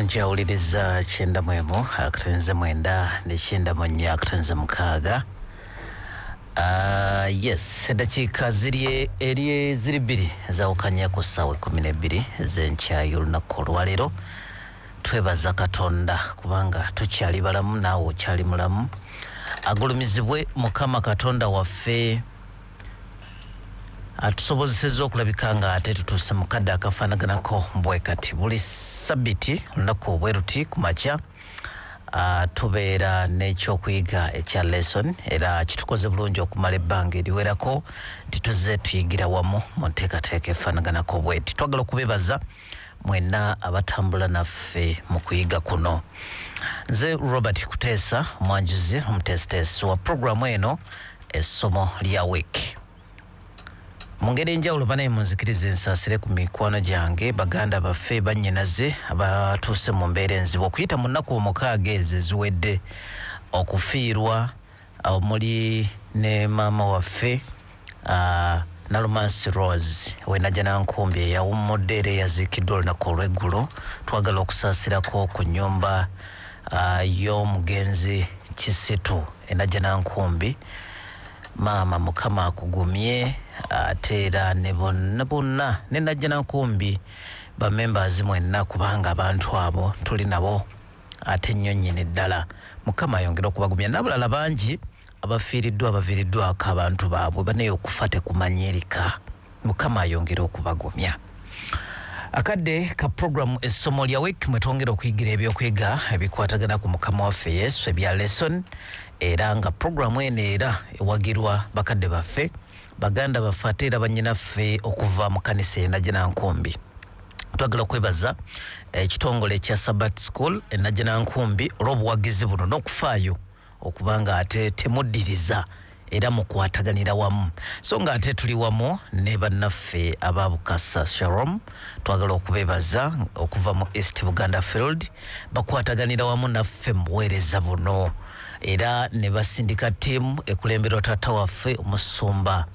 njawuliriza kyenda mwemu akatenze mwenda nekyenda mwennya akatenze mukaaga. Yes, eddakiika ziri bbiri zawukanya ku ssaawa 12 z'enkya y'olunaku olwaleero. Twebaza Katonda kubanga tukyali balamu, naawe okyali mulamu. Agulumizibwe Mukama Katonda waffe atusobozesezza okulabika nga ate tutuuse mu kadde akafaanaganako bwe kati. Buli Ssabbiiti olunaku obweruti ku makya tubeera n'ekyokuyiga ekya lesson, era kitukoze bulungi okumala ebbanga eriwerako tituze tuyigira wamu mu nteekateeka efaanaganako bweti. Twagala okubebaza mwenna abatambula naffe mu kuyiga kuno. Nze Robert Kuteesa omwanjuzi omuteesiteesi wa programu eno essomo lya week. Mu ngeri enjawulo banaye munzikirize nsaasire ku mikwano gyange baganda baffe bannyinaze abatuuse mu mbeera enzibu okuyita mu nnaku omukaaga ezo eziwedde okufiirwa omuli ne maama waffe Nalumansi Rose Wenajja Nankumbi eyawummudde era eyaziikiddwa olunaku olw'eggulo. Twagala okusaasirako ku nnyumba y'omugenzi Kisitu Enajja Nankumbi. Maama Mukama akugumye ate era ne bonna ne Najja Nankumbi bamembers mwenna kubanga abantu abo tuli nabo ate nnyo nnyini ddala. Mukama ayongera okubagumya n'abalala bangi abaviiriddwako abantu baabwe banaye okufa tekumanyirika. Mukama ayongera okubagumya. Akadde ka programu essomo lya week mwetwongera okuyigira ebyokwega ebikwatagana ku Mukama waffe Yesu ebya lesson, era nga programu eno era ewagirwa bakadde baffe baganda baffe ate era bannyinaffe okuva mu kanisa Enajja Nankumbi. Twagala okwebaza ekitongole ekya Sabbath School Enajja Nankumbi olw'obuwagizi buno n'okufaayo okubanga ate temuddiriza era mukwataganira wamu. So nga ate tuli wamu ne bannaffe aba Bukasa Shalom. Twagala okubebaza okuva mu East Buganda Field bakwataganira wamu naffe mu buweereza buno, era ne basindika ttiimu ekulemberwa taata waffe omusumba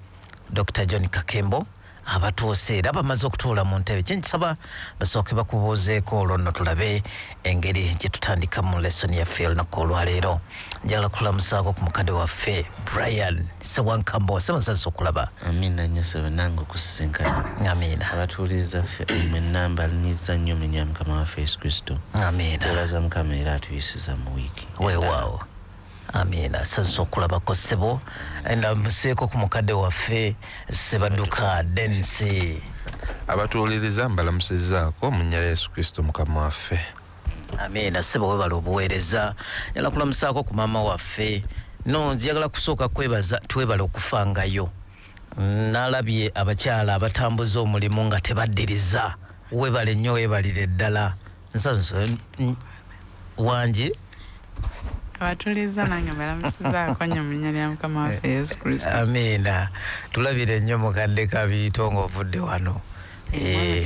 Dr. John Kakembo abatuuse era bamaze okutuula mu ntebe. Kyenkisaba basooke bakubuuzeeko olwo nno tulabe engeri gye tutandika mu lesson yaffe olunaku olwaleero. Njagala kulamusaako ku mukadde waffe Brian Sewankambo. Semusazisa okulaba. Amina nnyo sebe nange okusisenkana. Amina. Abatuuliza ffe mwenna nyiza nnyo menya Mukama waffe Yesu Kristo. Amina. Twebaza Mukama era atuyisiza mu wiiki. Weewaawo. Amina. Sazisa okulabako ssebo. Ndamuseeko ku mukadde waffe Sebadduka Densi. Abatuuliriza mbalamusizaako mu nnya Yesu Kristo Mukama waffe. Amina. Ssebo webala obuweereza. Njagala kulamusaako ku maama waffe. No, njagala kusooka kwebaza twebala okufangayo. Nalabye abakyala abatambuza omulimu nga tebaddiriza. Webale nnyo, webalire ddala. Nsazisa wangi abatuuliza nange mbalamusizaako nnyo mu nnya lya Mukama waffe Yesu Kristo. Amina. Tulabire nnyo mukadde Kabiito ng'ovudde wano.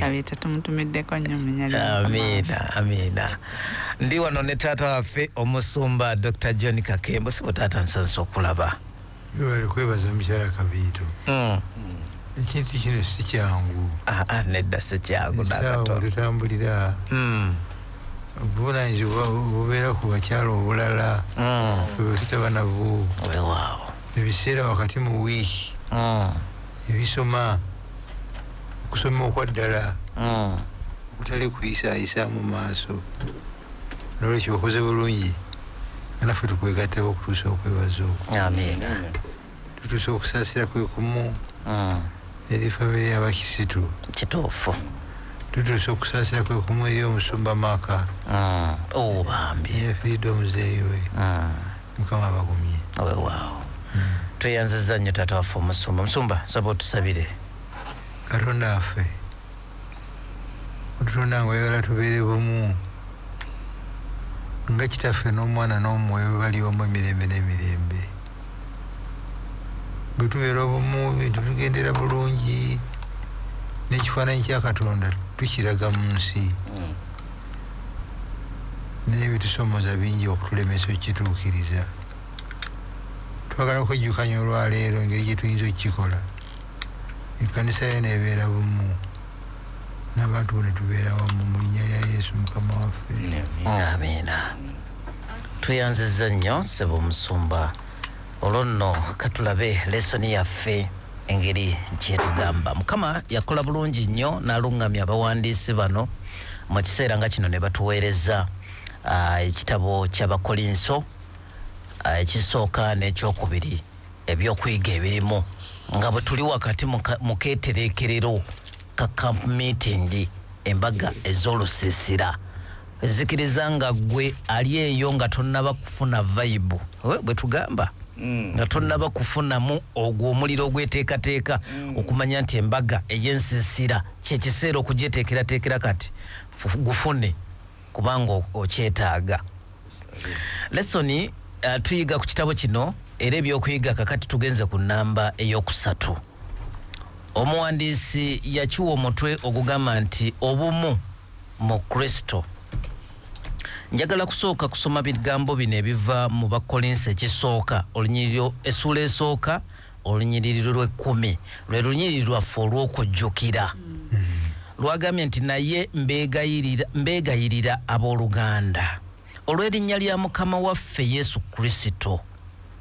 Kabiito tumutumiddeko nnyo mu nnya lya Amina. Amina. Ndi wano ne taata waffe omusumba Dr. John Kakembo. Sibo taata nsanyusa okulaba. Bali kwebaza mukyala Kabiito. Ekintu kino si kyangu. Nedda si kyangu nakato. Tutambulira. Obuvunaanyizibwa bubeera ku bakyala obulala ffe bwe tutaba nabwo. Ebiseera wakati mu wiiki ebisoma okusoma okwaddala okutali kuyisaayisa mu maaso. Nolwekyo okoze bulungi naffe tukwegatteko okutuusa okwebaza okwo. Amina. Tutuusa okusaasira kwe kumu eri famire y'Abakisitu. Kituufu. Tutuusa okusaasira kwe kumu eri omusumba Maka. Bambi. Yafiiridde omuzeeyi we. Mukama abagumye. Weewaawo. Tweyanziza nnyo taata waffe omusumba. Musumba saba otusabire. Katonda waffe otutonda ng'oyagala tubeere bumu nga kitaffe n'omwana n'omwoyo bali omu emirembe n'emirembe. Bwe tubeera obumu bintu bigendera bulungi n'ekifaananyi kya Katonda tukiraga mu nsi. Naye bitusomoza bingi okutulemesa okukituukiriza. Twagala okwejjukanya olwaleero engeri gye tuyinza okukikola. Ekkanisa yo neebeera bumu n'abantu bonna tubeera wamu mu linnya lya Yesu Mukama waffe. Amiina. Tuyanziza nnyo ssebo omusumba. Olwo nno katulabe lesoni yaffe engeri gyetugamba. Mukama yakola bulungi nnyo n'alungamya abawandiisi bano mu kiseera nga kino ne batuweereza ekitabo ky'Abakolinso ekisooka n'ekyokubiri ebyokuyiga ebirimu nga bwe tuli wakati mu keetereekerero ka camp meeting embaga ez'olusiisira. Zikiriza nga gwe ali eyo nga tonnaba kufuna vibe bwe tugamba nga tonnaba kufunamu ogwo omuliro ogweteekateeka okumanya nti embaga ey'ensiisira kyekiseera okugyeteekerateekera kati gufune kubanga okyetaaga. Lesoni tuyiga ku kitabo kino era ebyokuyiga kakati tugenze ku nnamba eyokusatu. Omuwandiisi yakiwa omutwe ogugamba nti obumu mu Kristo. Njagala kusooka kusoma bigambo bino ebiva mu Bakolinso ekisooka olunyiriro essuula esooka olunyiriro lw'10 lwe lunyiriri lwaffe olw'okujjukira. Lwagambye nti naye mbeegayirira abooluganda olw'erinnya lya Mukama waffe Yesu Kristo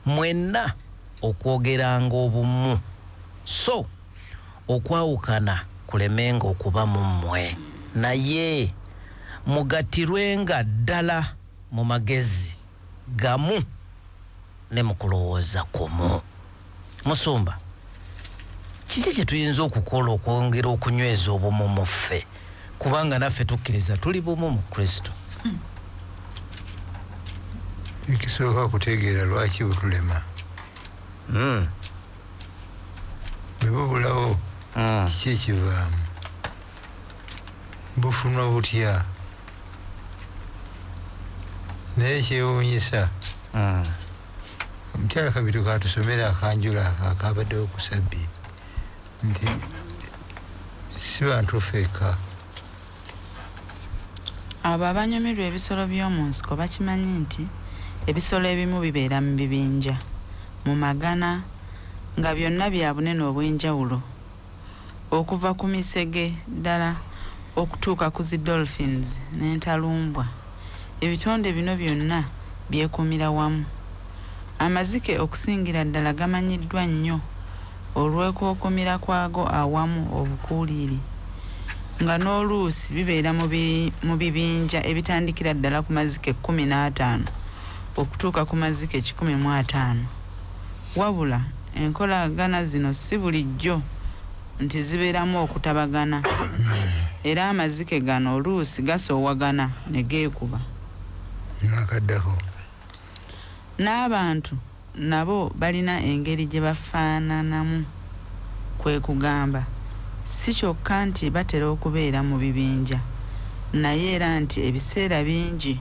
mwenna okwogeranga obumu so okwawukana kulemenga okuba mu mmwe naye mugattirwenga ddala mu magezi gamu ne mu kulowooza kumu. Musumba, kiki kye tuyinza okukola okwongera okunyweza obumu mu ffe kubanga naffe tukkiriza tuli bumu mu Kristo? Ekisooka kutegeera lwaki butulema. Bwe bubulawo kiki ekivaamu? Bufunwa butya? Naye kyewuunyisa omukyala Kabito katusomera akanjula akabaddewo ku Ssabbiiti nti si bantu feeka. Abo abanyumirwa ebisolo by'omu nsiko bakimanyi nti ebisolo ebimu bibeera mu bibinja mu magana nga byonna bya bunene obw'enjawulo okuva ku misege ddala okutuuka ku zi dolphins n'entalumbwa. Ebitonde bino byonna byekuumira wamu. Amazike okusingira ddala gamanyiddwa nnyo olw'okwekuumira kwago awamu obukuuliiri nga n'oluusi bibeera mu bibinja ebitandikira ddala ku mazike 15 okutuuka ku mazike 150. Wabula enkolagana zino si bulijjo nti zibeeramu okutabagana era amazike gano oluusi gasoowagana ne geekuba. Nakaddako. N'abantu nabo balina engeri gye bafaananamu kwe kugamba si kyokka nti batera okubeera mu bibinja naye era nti ebiseera bingi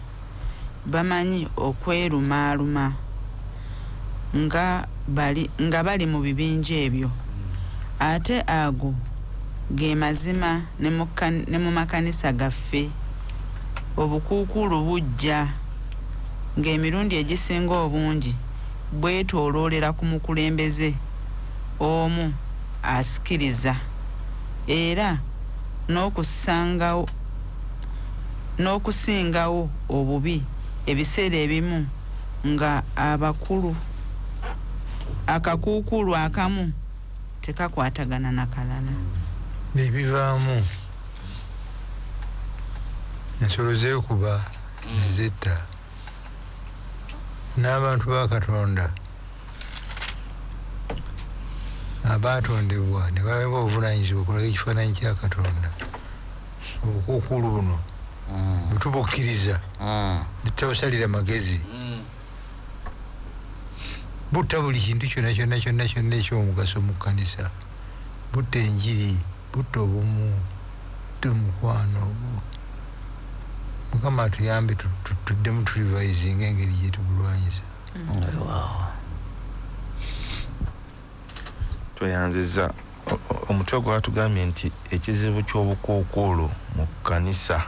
bamanyi okwerumaaluma nga bali mu bibinja ebyo. Ate ago ge mazima ne mu makanisa gaffe obukuukulu bujja ng'emirundi egisinga obungi bwetooloolera ku mukulembeze omu asikiriza era n'okusingawo obubi ebiseera ebimu nga akakuukulu akamu tekakwatagana na kalala. Nebivaamu ensolo zeekuba nezetta n'abantu ba Katonda abaatondebwa ne baweebwa obuvunaanyizibwa okulaga ekifaananyi kya Katonda. Obukuukulu buno bwe tubukkiriza ne tutabusalira magezi butta buli kintu kyonna ekyomugaso mu kkanisa. Butta enjiri, butta obumu, butta omukwano. Mukama atuyambe tuddemu tulivayizinga engeri gye tubulwanyisa. Tweyanziza omutwe gwatugambye nti ekizibu ky'obukuukulu mu kkanisa,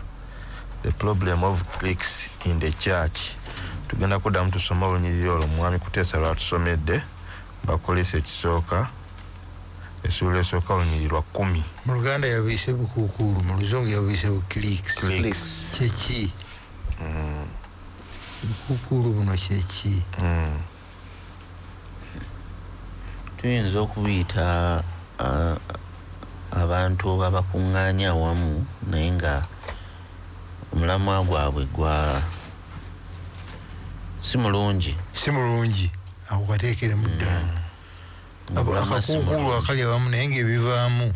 the problem of cliques in the church. Tugenda kuddamu tusoma olunyiriri olwo mwami Kuteesa lwatusomedde Bakolinso ekisooka essula esooka olunyiriri 10. mu Luganda yabuyise bukuukulu, mu Luzungu yabuyise bukiliks. Kyeki bukuukulu buno kyeki? Tuyinza okubiyita abantu abakuŋŋaanya awamu naye nga omulamwa gwabwe si mulungi. Ako kateekeremu ddala. Akakuukulu akali awamu naye ng'ebivaamu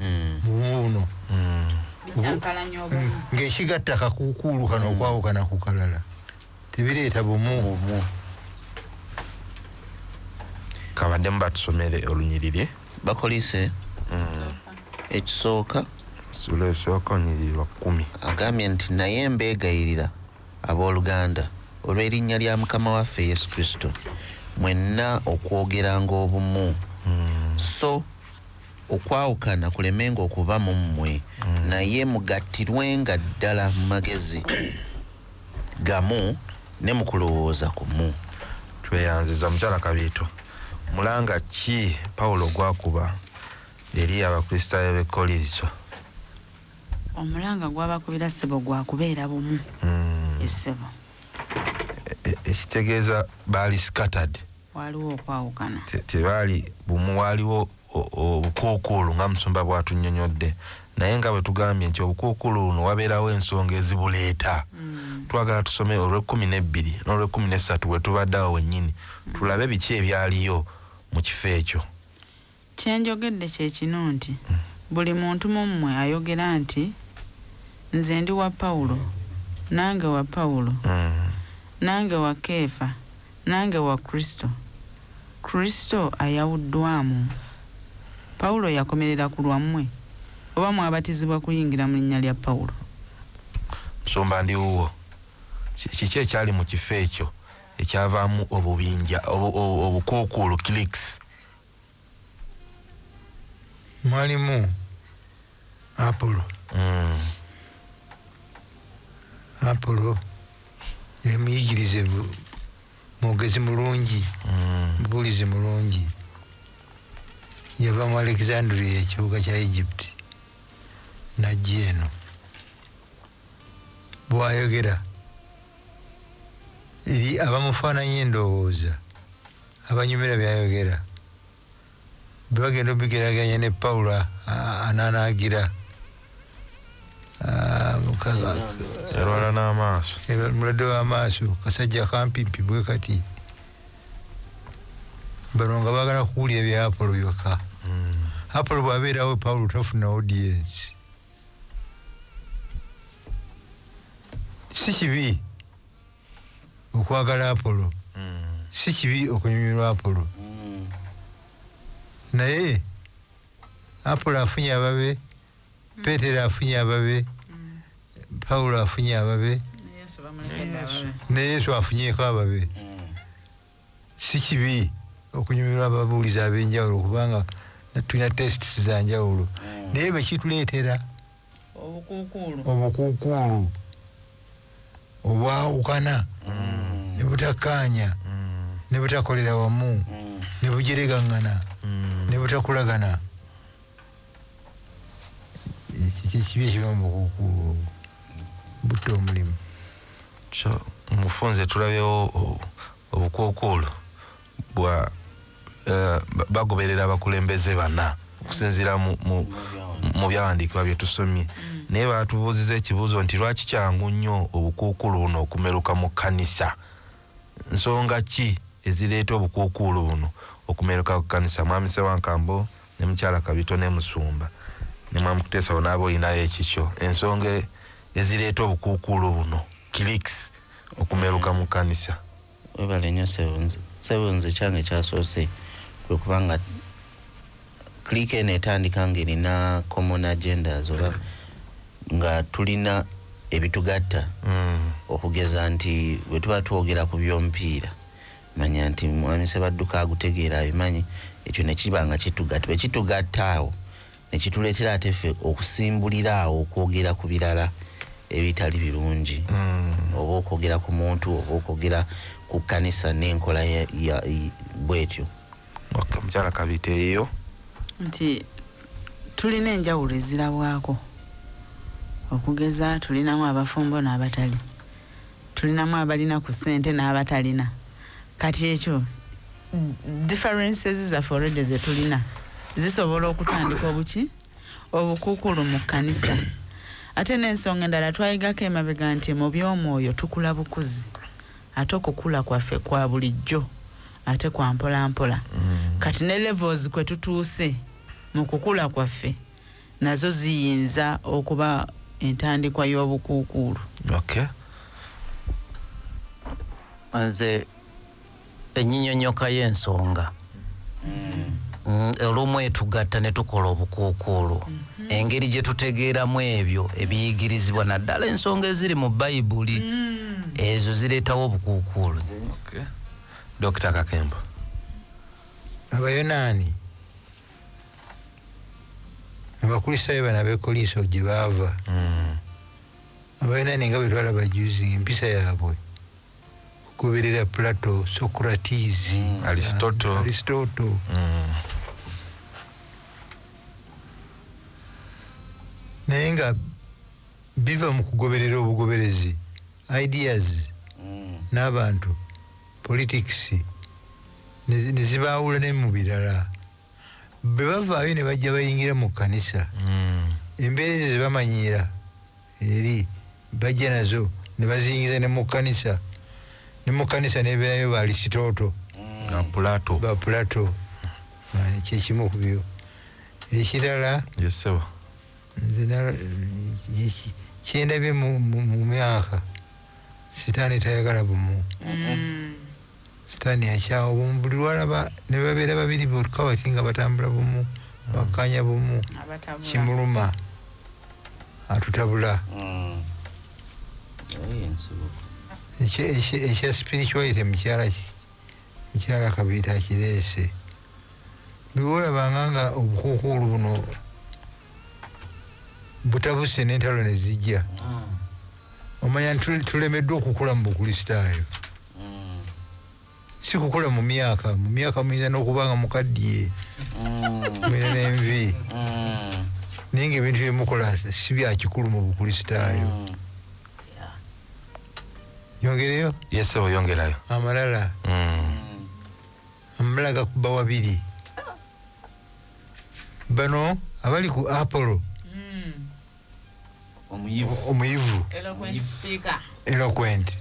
mu buno ng'ekigatta akakuukulu kano okwawukana ku kalala tebireeta bumu. Kabaddemu batusomere olunyiriri Bakolise ekisooka essula esooka olunyiriri 10. agambye nti naye mbeegayirira abooluganda olw'erinnya lya Mukama waffe Yesu Kristo mwenna okwogeranga obumu so okwawukana kulemenga okuba mu mmwe naye mugattirwenga ddala mu magezi gamu ne mu kulowooza kumu. Tweyanziza mukyala Kabiito, mulanga ki Pawulo gwakuba eri abakristaayo b'e Kolinso? Omulanga gwabakubira ssebo gwakubeera bumu. Essebo ekitegeeza baali scattered, waliwo okwawukana, tebaali bumu, waliwo obukuukulu nga Musumba bw'atunnyonnyodde, naye nga bwe tugambye nti obukuukulu buno wabeerawo ensonga ezibuleeta. Twagala tusome olw'e12 n'olw'e13 bwe tubadde awo wennyini tulabe biki ebyaliyo mu kifo ekyo. kyenjogedde kye kino nti buli muntu mu mmwe ayogera nti nze ndi wa Pawulo, nange wa Pawulo, nange wa Keefa, nange wa Kristo. Kristo ayawuddwamu. Pawulo yakomerera ku lwammwe oba mwabatizibwa kuyingira mu linnya lya Pawulo? Musumba ndi wuwo, kiki ekyali mu kifo ekyo ekyavaamu obubinja obukuukulu cliques? Mwalimu Apollo. Apollo ye muyigirize mwogezi mulungi, mubuulizi mulungi. Yava mu Alexandria ekibuga kya Egypt najja eno. Bw'ayogera eri abamufaananya endowooza abanyumira byayogera bagenda obigeraganya ne Pawulo ananaagira Erwala n'amaaso, mulwadde w'amaaso, kasajja kampimpi bwe kati. Bano nga baagala kuwulira bya Apollo byokka. Apollo bw'abeerawo Pawulo tafuna audience. Si kibi okwagala Apollo, si kibi okunyumirwa Apollo, naye Apollo afunye ababe, Peetero afunye ababe, Pawulo afunye ababe, ne Yesu afunyeeko ababe. Si kibi okunyumirwa ababuulizi ab'enjawulo kubanga tulina tests za njawulo, naye bwe kituleetera obukuukulu obwawukana ne butakkaanya ne butakolera wamu ne bujeregaŋŋana ne butakulagana. Ekibi ekiba mu bukuukulu butta omulimu. Mufunze tulabyewo obukuukulu bagoberera abakulembeze bana okusinziira mu byawandiikibwa bye tusomye, naye baatubuuziza ekibuuzo nti lwaki kyangu nnyo obukuukulu buno okumeruka mu kkanisa? Nsonga ki ezireeta obukuukulu buno okumeruka ku kkanisa? Mwami Ssewankambo ne mukyala Kabito ne Musumba ne Mwami Kuteesa bonaaba olinayo ekikyo, ensonga ezireeta obukuukulu buno cliques okumeruka mu kkanisa. Webale nnyo Sebunze, kyange kyasoose kwe kubanga clique eno etandika ng'erina common agendas oba nga tulina ebitugatta, okugeza nti bwe tuba twogera ku by'omupiira manya nti Mwami Sebadduka agutegeera abimanyi, ekyo ne kiba nga kitugatta. Bwe kitugatta awo ne kituleetera ate ffe okusimbulira awo okwogera ku birala ebitali birungi, oba okwogera ku muntu oba okwogera ku kkanisa n'enkola bwetyo. Mukyala Kabito eyo nti tulina enjawulo ezirabwako okugeza tulinamu abafumbo n'abatali tulinamu abalina ku ssente n'abatalina kati ekyo differences zaffe already ze tulina zisobola okutandika obukuukulu mu kkanisa ate n'ensonga endala twayigako emabega nti mu by'omwoyo tukula bukuzi ate okukula kwaffe kwa bulijjo ate kwa mpola mpola kati ne levels kwe tutuuse mu kukula kwaffe nazo ziyinza okuba entandikwa y'obukuukulu. Okay. Nze enyinyonyoka y'ensonga olumu etugatta ne tukola obukuukulu engeri gye tutegeeramu ebyo ebiyigirizibwa naddala ensonga eziri mu bayibuli ezo zireetawo obukuukulu. Okay. Dr. Kakembo. Abayonaani abakulisaayo bano ab'ekoliiso gye baava abayonaani nga bwe twalaba juzi empisa yaabwe kugoberera Plato, Socrates, Aristotle. Naye nga biva mu kugoberera obugoberezi ideas n'abantu politics ne zibaawula ne mu birala bwe bavaayo ne bajja bayingira mu kkanisa embeera ezo zebamanyiira eri bajja nazo ne baziyingiza ne mu kkanisa nebeerayo ba Aristotle ba Plato kyekimu ku byo ekirala kyendabye mu myaka sitaani tayagala bumu sitaani akyawo bumu buli lwalaba ne babeera babiri bokka bati nga batambula bumu bakkanya bumu kimuluma atutabula ekya spirituality mukyala Kabiita akireese biwolabanga nga obukuukulu buno butabuse n'entalo ne zijja omanya tulemeddwa okukula mu bukristaayo si kukula mu myaka muyinza n'okuba nga mukaddiye mwina n'envi naye nga ebintu byemukola si byakikulu mu bukristaayo. Yongereyo? Yesebo yongerayo. Amalala gakuba wabiri bano abali ku Apollo omuyivu eloquent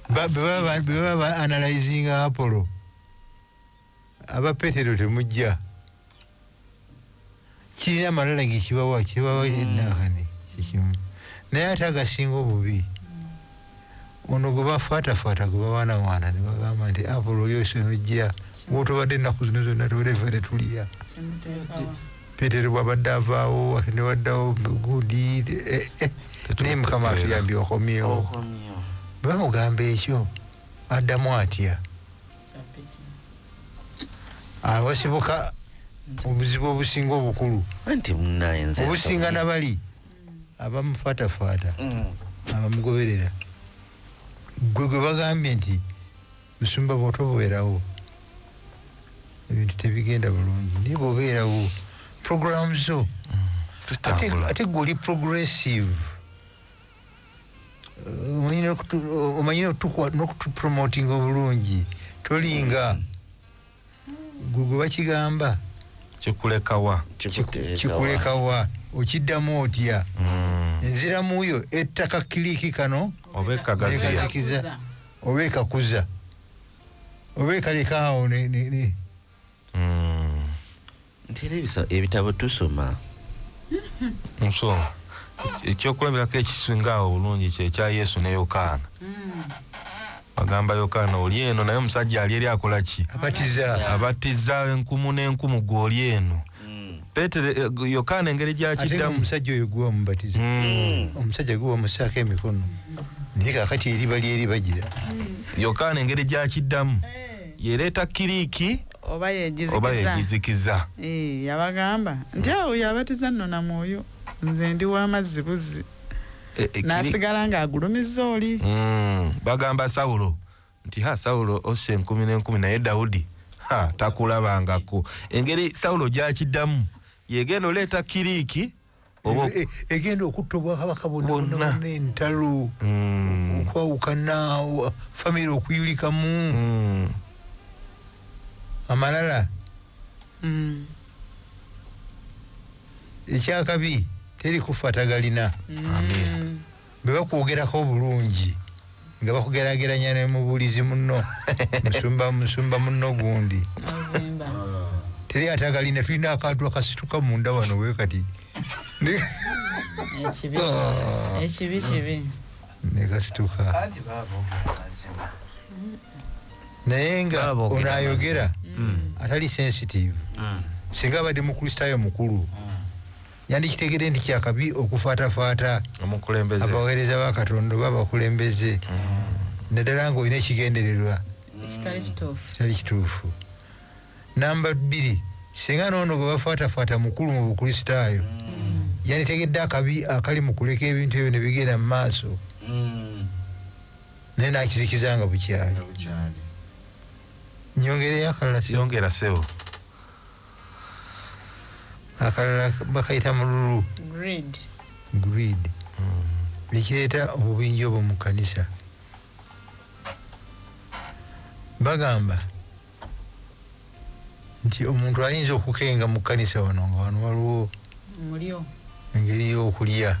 beba analyzing Apollo aba Petero temujja kirina amalala gekibawa enakani kikimu naye ate agasinga obubi ono gwe bafaatafaata gwe bawaanawaana ne bagamba nti Apollo oli oso nojja wotobadde ennaku zino zonna tubadde tuliya Petero bwabadde avaawo ate ne waddawo gudi naye Mukama atuyambye okomyewo bwe bamugamba ekyo addamu atya wasibuka obuzibu obusinga obukulu obusinga nabali abamufaatafaata abamugoberera gwe bagambye nti musumba bw'otobeerawo ebintu tebigenda bulungi naye bw'obeerawo program zo ate gwe oli progressive omanyi n'okutupromotinga obulungi tolinga gwe bakigamba kikulekawa okiddamu otya enziramuyo ettaka kiriki kano ekazikiza oba ekakuza oba ekalekaawo nti ebitabo tusoma ekyokulabirako ekisingaawo obulungi kyekya Yesu ne Yokaana bagamba Yokaana oli eno naye omusajja ali eri akola ki abatiza enkumu n'enkumu gw'oli eno Petero Yokaana engeri gyakiddamu omusajja oyo gwe wamubatiza omusajja gwe wamusaako emikono naye kakati eri bagira Yokaana engeri gyakiddamu yereeta kiriiki oba yegizikiza yabagamba nti awo yabatiza nno na mwoyo nze ndi w'amazzi buzzi n'asigala ng'agulumiza oli bagamba Sawulo nti Sawulo osse enkumi n'enkumi naye Dawudi takulabangako engeri Sawulo gyakiddamu yegenda oleeta kiriiki oba egenda okutta obwakabaka bonna entalo okwawukana famire okuyulikamu amalala ekyakabi teri kufa tagalina bwe bakwogerako obulungi nga bakugerageranya ne mubulizi munno musumba munno gundi teri atagalina tulina akantu akasituka munda wano we kati ekibi nekasituka naye nga onayogera atali sensitive singa abadde mukristaayo mukulu yandikitegere nti kyakabi okufaatafaata abaweereza ba Katonda oba abakulembeze naddala nga olina ekigendererwa kitali kituufu. Namba 2 singa noono gwe bafaatafaata mukulu mu bukristaayo yanditegedde akabi akali mu kuleka ebintu ebyo ne bigenda mu maaso naye nakizikizanga bukyali. Nyongereyo akalala yongera sebo akalala bakayita mululu greed likireeta obubinja obwo mu kanisa. Bagamba nti omuntu ayinza okukenga mu kanisa wano nga wano waliwo engeri y'okulya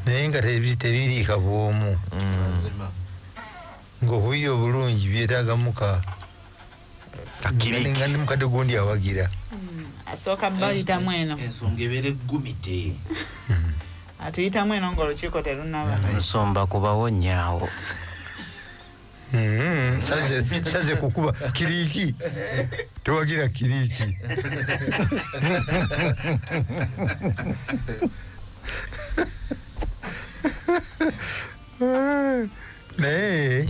naye nga tebiriika bwomu ng'okubirya obulungi byetaagamu nga ne mukadde gundi awagira asooka bayitamu eno ensonga ebeera eggumite atuyitamu eno ng'olukiiko terunaba nsomba kubawo nyaawo saze kukuba kiriiki tewagira kiriiki naye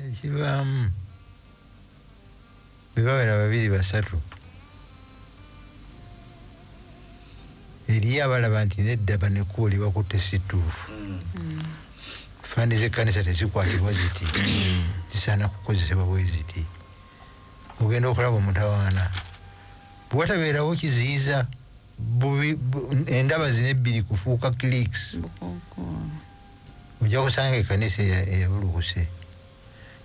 ekibaamu bebabera 2 3 eriyo abalaba nti nedda banekkubo libakutte situufu fandi z'ekkanisa tezikwatibwa ziti zisaana kukozesebwa bwe ziti. Ogenda okulaba omutawaana bwe watabeerawo kiziyiza endaba zino 2 kufuuka cliks ojja kusanga ekkanisa eyabulukuse.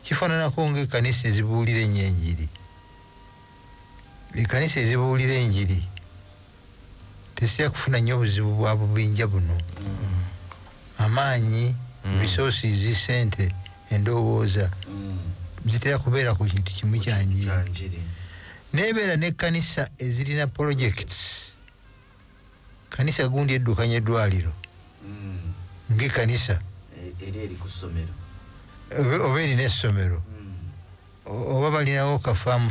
Kifaananako ng'ekkanisa ezibuulira ennyo enjiri. Ekkanisa ezibuulira enjiri tezitera kufuna nnyo obuzibu bwa bubinja buno. Amaanyi resources sente endowooza zitera kubeera ku kintu kimu kyanjiri. Nebeera n'ekkanisa ezirina projects. Kanisa gundi eddukanya eddwaliro ng'ekkanisa eri ku ssomero oba erina essomero oba balinawo kafaamu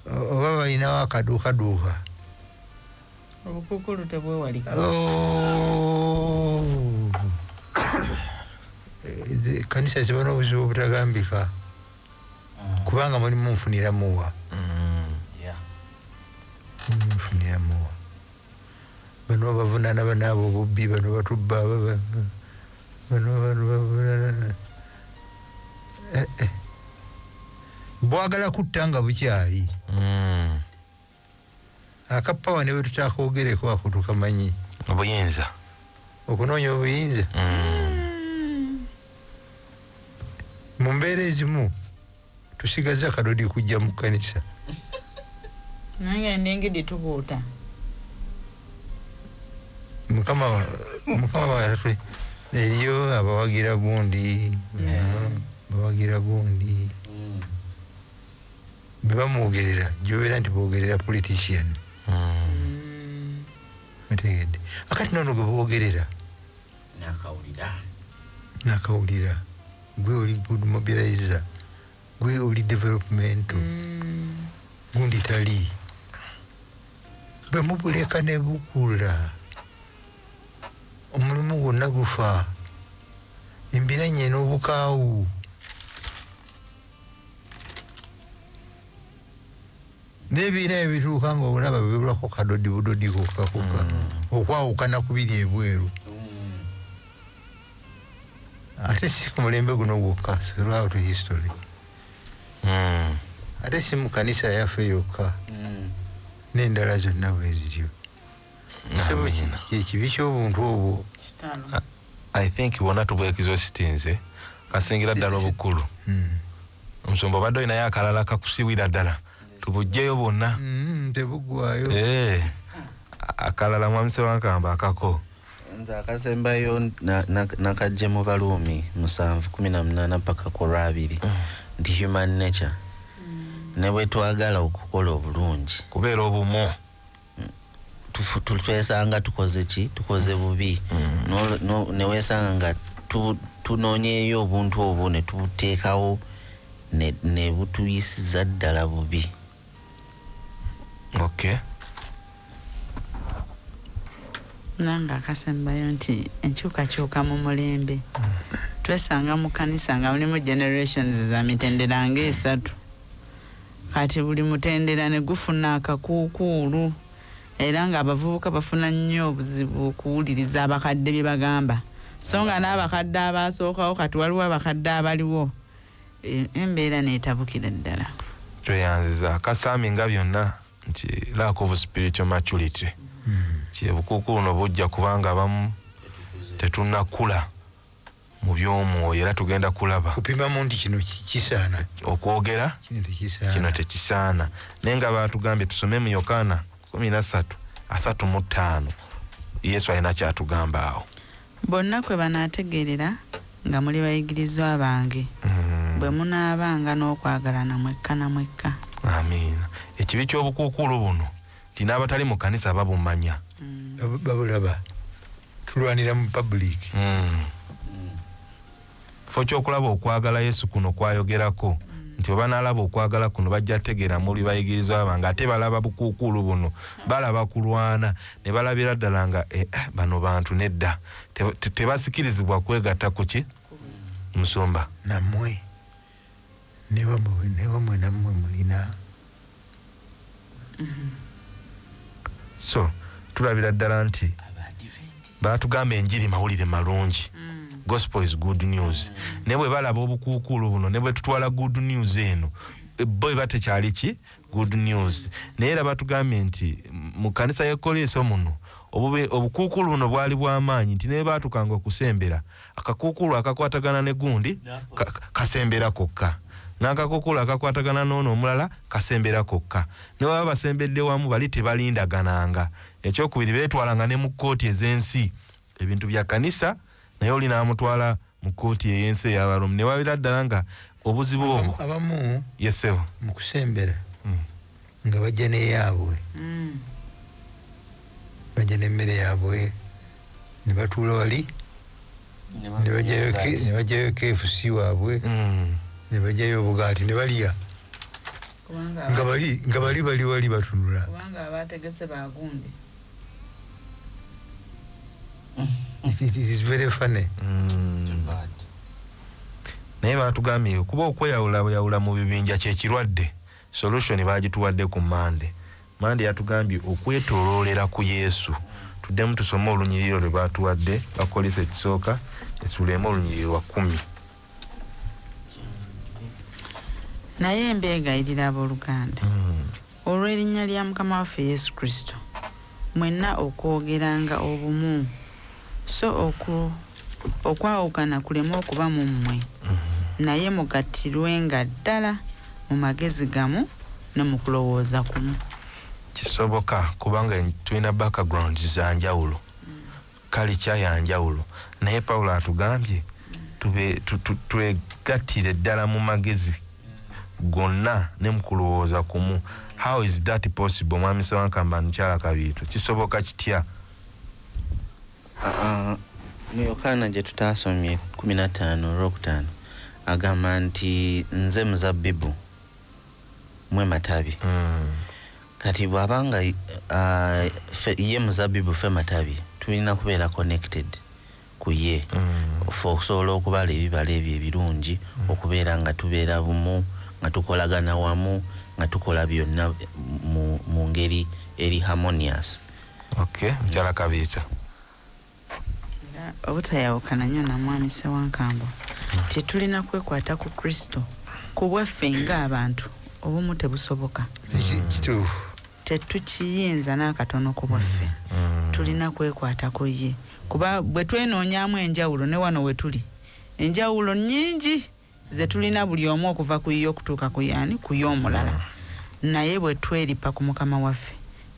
oba balinawo akaduukaduuka obukukulu tebwewalika. Kanisa ziba n'obuzibu obutagambika kubanga mulimu nfuniramuwa nfuniramuwa bano bavunaana banaabo obubbi bano batubba bano bwagala kutta nga bukyali akapawa ne bwe tutakoogereko ako tukamanyi obuyinza okunoonya obuyinza mu mbeera ezimu tusigaze akadodi kujja mu kkanisa nange ndengedi tubuuta mukama watwe eriyo abawagira gundi bebamwogerera gyobeera nti boogerera politician mutegedde akati nono gwe boogerera nakawulira gwe oli good mobilizer gwe oli developmental gundi tali bwe mubuleka ne bukula omulimu gwonna gufa embiranye n'obukaawu n'ebiina ebituuka nga obulaba bebulako kadodi budodi kokakoka okwawukana ku biri ebweru ate si ku mulembe guno gwokka throughout history ate si mu kanisa yaffe yokka n'endala zonna bwe ziryo. Sebo kibi ky'obuntu obwo. I think wonna tubwekizositinze kasingira ddala obukulu. Omusumba obadde olinayo akalala kakusiwira ddala tubugjeyo bonna. Tebugwayo. Akalala mwami Ssewankamba akako. Nze akasembayo nakajje mu Baluumi 7:18 mpaka ku 2 nti human nature ne bwe twagala okukola obulungi kubeera obumu twesanga tukoze ki tukoze bubi ne weesanga nga tunoonyeeyo obuntu obwo ne tubuteekawo ne butuyisiza ddala bubi. Okay. Nanga akasembayo nti enkyukakyuka mu mulembe twesanga mu kanisa nga mulimu generations za mitendera ng'esatu kati buli mutendera ne gufuna akakuukuulu era nga abavubuka bafuna nnyo obuzibu okuwuliriza abakadde bye bagamba so nga n'abakadde abaasookawo kati waliwo abakadde abaliwo embeera neetabukira ddala. Tweyanziza akasaami nga byonna nti lack of spiritual maturity. Kyebukuukulu no bujja kubanga abamu tetunnakula mu by'omwoyo era tugenda kulaba kupimamu nti kino kisaana okwogera kino tekisaana naye nga baatugambye tusome mu Yokaana 13:35 Yesu alina kyatugamba awo. Bonna kwe banaategeerera nga muli bayigirizwa bange bwe munaabanga n'okwagalana mwekka na mwekka. Amiina. Ekibi ky'obukuukulu buno tina abatali mu kanisa babumanya. Babulaba tulwanira mu public. Fo kyokulaba okwagala Yesu kuno kwayogerako nti oba nalaba okwagala kuno bajja tegeera muli bayigirizwa banga ate balaba bukuukulu buno balaba kulwana ne balabira ddala nga bano bantu nedda tebasikirizibwa kwegatta ku ki Musumba nammwe newamwe nammwe mulina. So tulabira ddala nti baatugamba enjiri mawulire malungi. Gospel is good news. Ne bwe balaba obukuukulu buno ne bwe tutwala good news eno boy batekyali ki good news. Naye era batugambye nti mu kanisa y'Ekkoleeso muno obukuukulu buno bwali bw'amaanyi nti ne baatukanga okusembera akakuukulu akakwatagana ne gundi kasembera kokka n'akakuukulu akakwatagana n'ono omulala kasembera kokka. Ne baba basembedde wamu bali tebalindagananga. Ekyokubiri beetwalanga ne mu kkooti ez'ensi ebintu bya kanisa naye oli n'amutwala mu kkooti ey'ensi ey'Abaroomu ne wabira ddala nga obuzibu obwo abamu yesebo mu kusembera nga bajja n'eyaabwe bajja n'emmere yaabwe ne batuula wali ne bajjayo KFC waabwe ne bajjayo obugaati ne balya nga bali wali batunula kubanga abategese bagundi. It is very funny. Naye baatugambye kuba okweyawula mu bibinja kyekirwadde solution baagituwadde ku Mande yatugambye okwetooloolera ku Yesu. Tuddemu tusome olunyiriro lwe baatuwadde bakolesa ekisooka esulemu olunyiriro lwa 10. Naye mbeegayirira abooluganda olw'erinnya lya Mukama waffe Yesu Kristo mwenna okwogeranga obumu so okwawukana kuleme okuba mu mmwe naye mugattirwenga ddala mu magezi gamu ne mu kulowooza kumu. Kisoboka kubanga tulina background za njawulo culture ya njawulo naye Pawulo atugambye twegattire ddala mu magezi gonna ne mu kulowooza kumu. How is that possible? Mwami Ssewankamba Nkyala Kabiito kisoboka kitya? Mu Yokaana gye tutaasomye 15:5 agamba nti nze muzabbibu mwe matabi. Kati bw'abanga ye muzabbibu ffe matabi tulina kubeera connected ku ye ffe okusobola okubala ebibala ebyo ebirungi okubeera nga tubeera bumu nga tukolagana wamu nga tukola byonna mu ngeri eri harmonious. Okay, Nkyala Kabiito. Obutayawukana nnyo na Mwami Ssewankamba tetulina kwekwata ku Kristo ku bwaffe ng'abantu obumu tebusoboka kituufu tetukiyinza n'akatono ku bwaffe tulina kwekwata ku ye kuba bwe twenoonyaamu enjawulo ne wano we tuli enjawulo nnyingi ze tulina buli omu okuva ku yo okutuuka ku yaani ku y'omulala naye bwe tweripa ku mukama waffe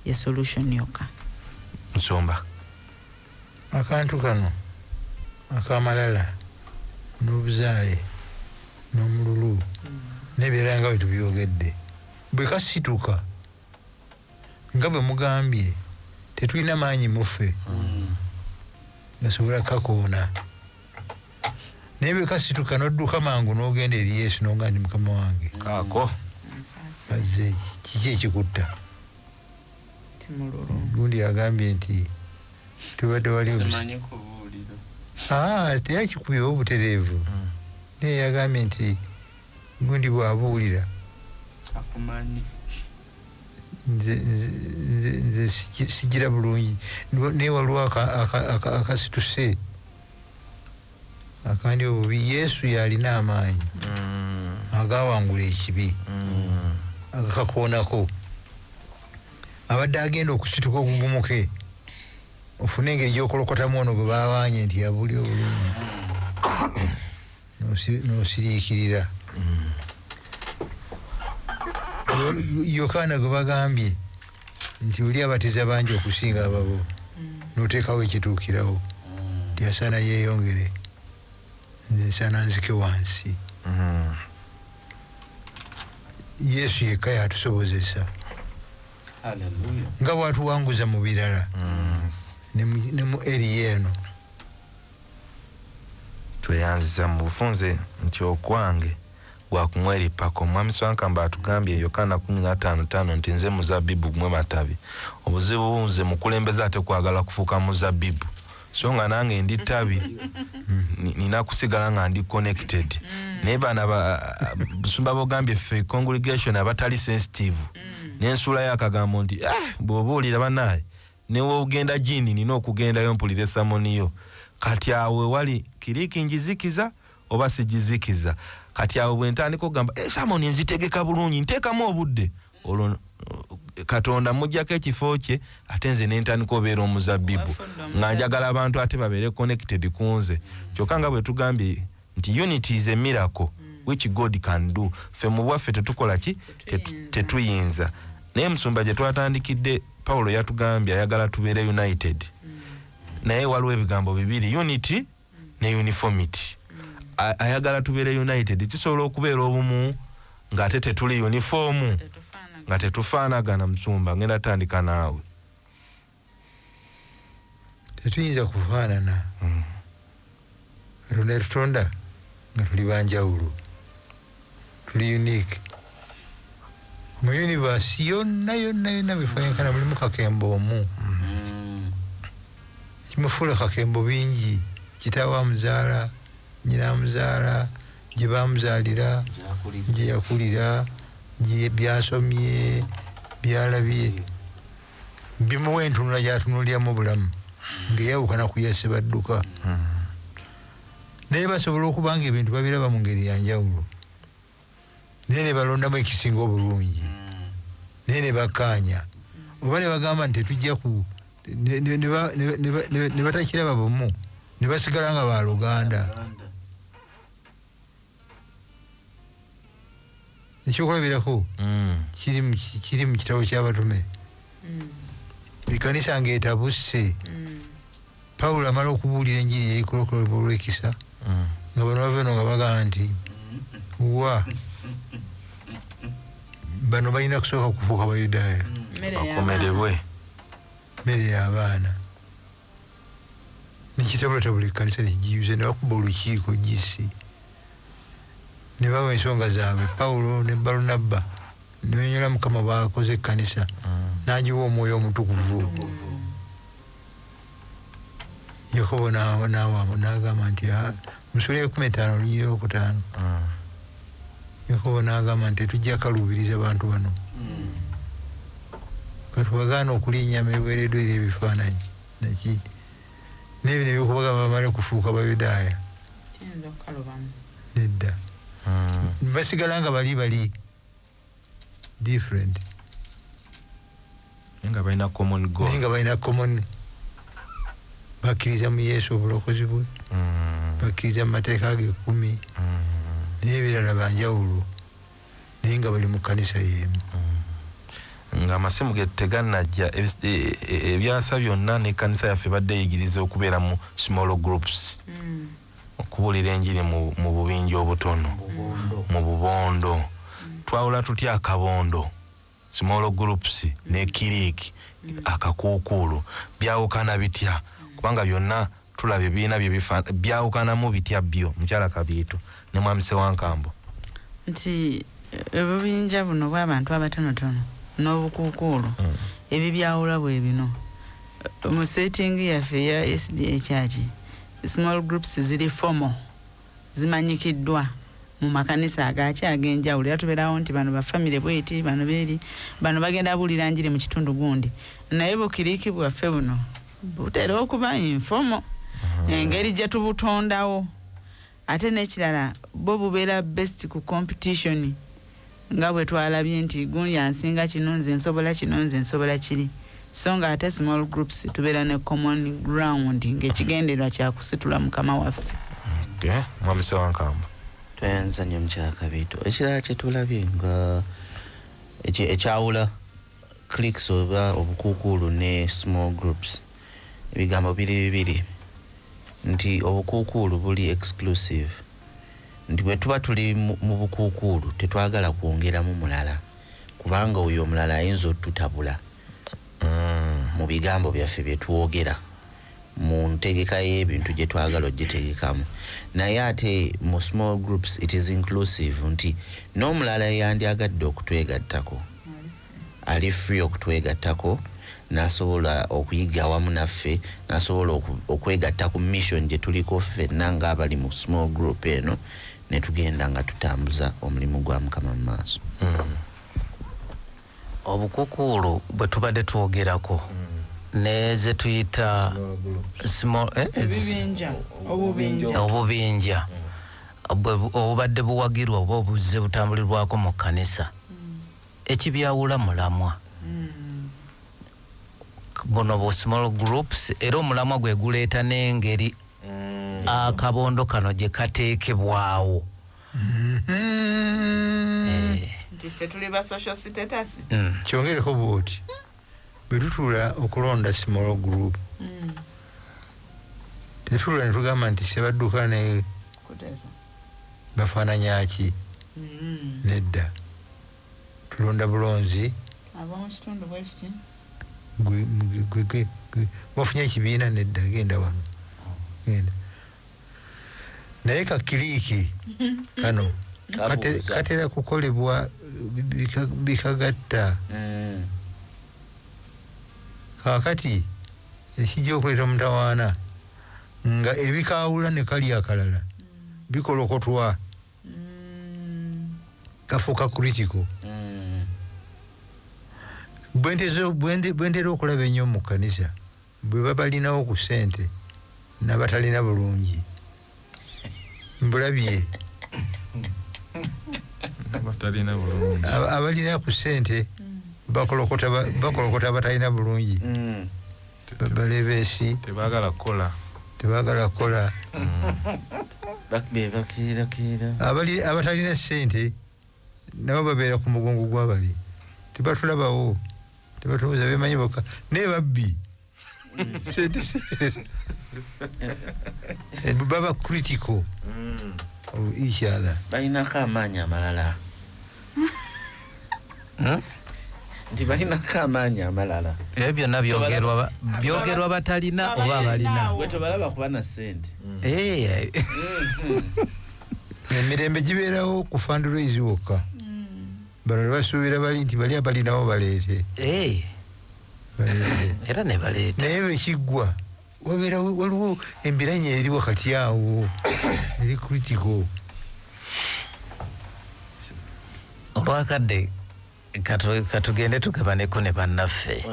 ye solution yokka. Nsomba akantu kano akamalala n'obuzaale n'omululu n'ebirala nga bwe tubyogedde bwe kasituka nga bwe mugambye tetulina maanyi muffe gasobola kakoona naye bwe kasituka n'odduka mangu n'ogenda eri Yesu n'oga ndi mukama wange kaako kazze kiki ekikutta gundi yagambye nti tubadde wali teyakikubyewo obutereevu naye yagambye nti gundi bw'abuulira nze sigira bulungi naye waliwo akasituse akandi obubi Yesu yalina amaanyi agawangula ekibi agakakoonako abadde agenda okusituka okugumuke ofune engeri gy'okolokotamu ono gwe bawaanye nti abuli obulungi n'osiriikirira Yokaana gwe bagambye nti oli abatiza bangi okusinga ababo n'oteekawo ekituukirawo nti asaana yeeyongere nze nsaana nzike wansi Yesu yekka yatusobozesa nga bwatuwanguza mu birala ne mu eriya eno tweyanziza mu bufunze nti okwange gwakumweripako omwami Swankamba atugambye Yokaana 15:5 nti nze muzabbibu gumwe matabi obuzibu nze mukulembeza ate kwagala kufuuka muzabbibu so nga nange ndi ttabi nina kusigala nga ndi connected naye bana busumba bogambye ffe congregation abatali sensitive n'ensula y'akagambo nti bw'obuulira bannaye newe ogenda jini nina okugendayo mpulire samoniyo kati awe wali kiriki njizikiza oba sigizikiza kati awe bwe ntandika okugamba samoni nzitegeka bulungi nteekamu obudde olwo Katonda mujjako ekifo kye ate nze n'entandika obeera omuzabbibu nga njagala abantu ate babeere connected ku nze kyokka nga bwe tugambye nti unity is a miracle which God can do ffe mu bwaffe tetukola ki tetuyinza naye musumba gye twatandikidde Pawulo yatugambye ayagala tubeere united naye waliwo ebigambo bibiri unity ne uniformity ayagala tubeere united kisobola okubeera obumu ng'ate tetuli uniform nga tetufaanagana musumba ngenda tandika naawe tetuyinza kufaanana Katonda yatutonda nga tuli banjawulo tuli unique mu universe yonna bifaanakana mulimu kakembo omu kimufuula kakembo bingi kitaawe amuzaala nnyina amuzaala gye baamuzaalira gye yakulira byasomye byalabye bimuwa entunula gyatunuliramu bulamu ng'eyawukana ku yasebadduka naye basobola okuba nga ebintu babiraba mu ngeri yanjawulo naye ne balondamu ekisinga obulungi naye ne bakkaanya oba ne bagamba nti tetujja ku ne batakiraba bumu ne basigala nga baluganda ekyokulabirako kiri mu kitabo ky'abatume ekanisa ng'etabusse Pawulo amala okubuulira enjiri yayikolokolebwa olw'ekisa nga bano bava eno nga bagamba nti wa bano balina kusooka kufuuka Bayudaaya bakomerebwe mmere y'abaana nekitabulatabula ekkanisa nekigiyuza ne bakuba olukiiko gisi ne bawa ensonga zaabwe Pawulo ne Balunabba ne banyola Mukama bakoze ekkanisa n'agiwa omwoyo omutukuvu Yakobo n'agamba nti musule 15 lunyira okutaano Yakobo n'agamba nti tujja kaluubiriza bantu bano katubagaana okulya ennyama eweereddwa eri ebifaananyi naki n'ebino ebyokubaga bamale kufuuka Bayudaaya nedda basigala nga bali different nga balina common goal naye nga balina common bakkiriza mu Yesu obulokozi bwe bakkiriza mu mateeka ge 10 naye ebirala banjawulo naye nga bali mu kkanisa y'emu nga amasimu ge tegannajja ebyasa byonna n'ekkanisa yaffe badde eyigiriza okubeera mu small groups okubuulira enjiri mu bubinja obutono mu bubondo twawula tutya akabondo small groups ne kiriiki akakuukulu byawukana bitya kubanga byonna tulaba ebiina byawukanamu bitya byo mukyala Kabiito ne mwami Ssewankambo nti obubinja buno bw'abantu abatonotono n'obukuukulu ebibyawula bwe bino mu setting yaffe ya SDA Church small groups ziri formal zimanyikiddwa mu makanisa agaaki ag'enjawulo era tubeerawo nti bano bafamire bweti bano beeri bano bagenda buulira njiri mu kitundu gundi naye bukiriiki bwaffe buno butera okuba informal engeri gye tubutondawo ate n'ekirala bo bubeera best ku competition nga bwe twalabye nti gundi ansinga kino nze nsobola kino nze nsobola kiri so nga ate small groups tubeera ne common ground ng'ekigendererwa kyakusitula mukama waffe mwami Ssewankambo twayanza nnyo mukyala Kabiito ekirala kye tulabye nga ekyawula cliques oba obukuukulu ne small groups ebigambo bibiri nti obukuukulu buli exclusive nti bwe tuba tuli mu bukuukulu tetwagala kwongeramu mulala kubanga oyo omulala ayinza otutabula mu bigambo byaffe bye twogera mu ntegeka y'ebintu gye twagala ogiteekamu naye ate mu small groups it is inclusive nti n'omulala yandyagadde okutwegattako ali free okutwegattako n'asobola okuyiga awamu naffe n'asobola okwegatta ku mission gye tuliko ffenna ng'abali mu small group eno ne tugenda nga tutambuza omulimu gwa Mukama mu maaso obukukuulu bwe tubadde twogerako neze tuyita small obubinja obubadde buwagirwa oba obuzze butambulirwako mu kkanisa ekibyawula mulamwa bono bo small groups era omulamwa gwe guleeta n'engeri akabondo kano gye kateekebwawo nti ffe tuli ba social status kyongereko bwoti bwe tutuula okulonda small group tetuula ne tugamba nti sebadduka ne bafaananya ki nedda tulonda bulonzi abamukitundu bwekiti wafunye ekibiina nedda genda wano genda naye kakiriiki kano katera kukolebwa bikagatta kakati ekijja okuleeta omutawaana nga ebikawula ne kali akalala bikolokotwa kafuuka critical bwentera okulaba ennyo mu kkanisa bwe babalinawo ku ssente n'abatalina bulungi mbulabye abalina ku ssente bakolokota abatalina bulungi balebeesi tebagala kukola abatalina ssente nabo babeera ku mugongo gw'abali tebatulabawo tebatubuuza bemanyi bokka naye babbi sente baba critical of each other balinako amaanyi amalala nti balinako amaanyi amalala ebyo byonna byogerwa batalina oba abalina bwe tobalaba kuba na ssente emirembe gibeerawo ku fundraise wokka bano ne basuubira bali nti bali abalinawo baleete era ne baleeta naye bwekiggwa waliwo embiranye eri wakati awo eri critical olwakadde katugende tugabaneko ne bannaffe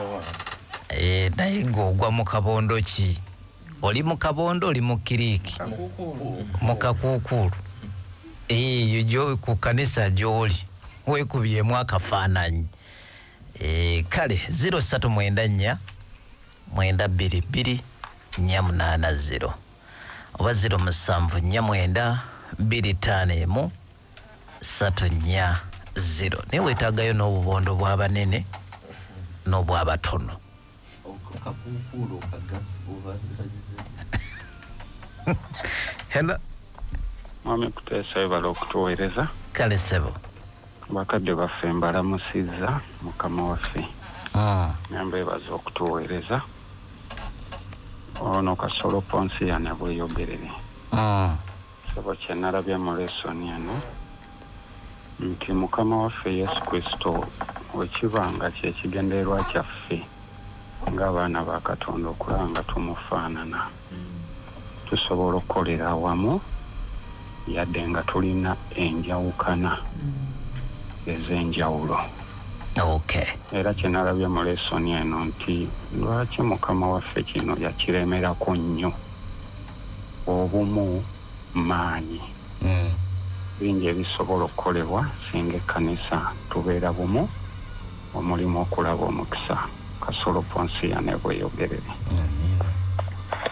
naye ng'ogwa mu kabondo ki oli mu kabondo oli mu kiriiki mu kakuukulu eyo ku kkanisa gy'oli wekubyemu akafaananyi. Kale 0394 922 480 oba 0749 251 340. Naye weetaagayo n'obubondo bw'abanene n'obw'abatono. Hello. Mwami Kuteesa ebala okutuweereza. Kale ssebo. Bakadde baffe mbalamusizza Mukama waffe. Nyamba ebaza okutuweereza. Ono Kasolo Ponsiano bweyogerere. Sebo kye nalabye mu lesoni eno nti Mukama waffe Yesu Kristo wekibanga kyekigendererwa kyaffe ng'abaana ba Katonda okulaba nga tumufaanana. Tusobola okukolera awamu yadde nga tulina enjawukana ez'enjawulo. Okay. Era kye nalabye mu lesoni eno nti lwaki Mukama waffe kino yakiremerako nnyo obumu maanyi. Bingi ebisobola okukolebwa singa ekkanisa tubeera bumu omulimu okulaba omukisa. Kasolo Ponsiano bweyogerere.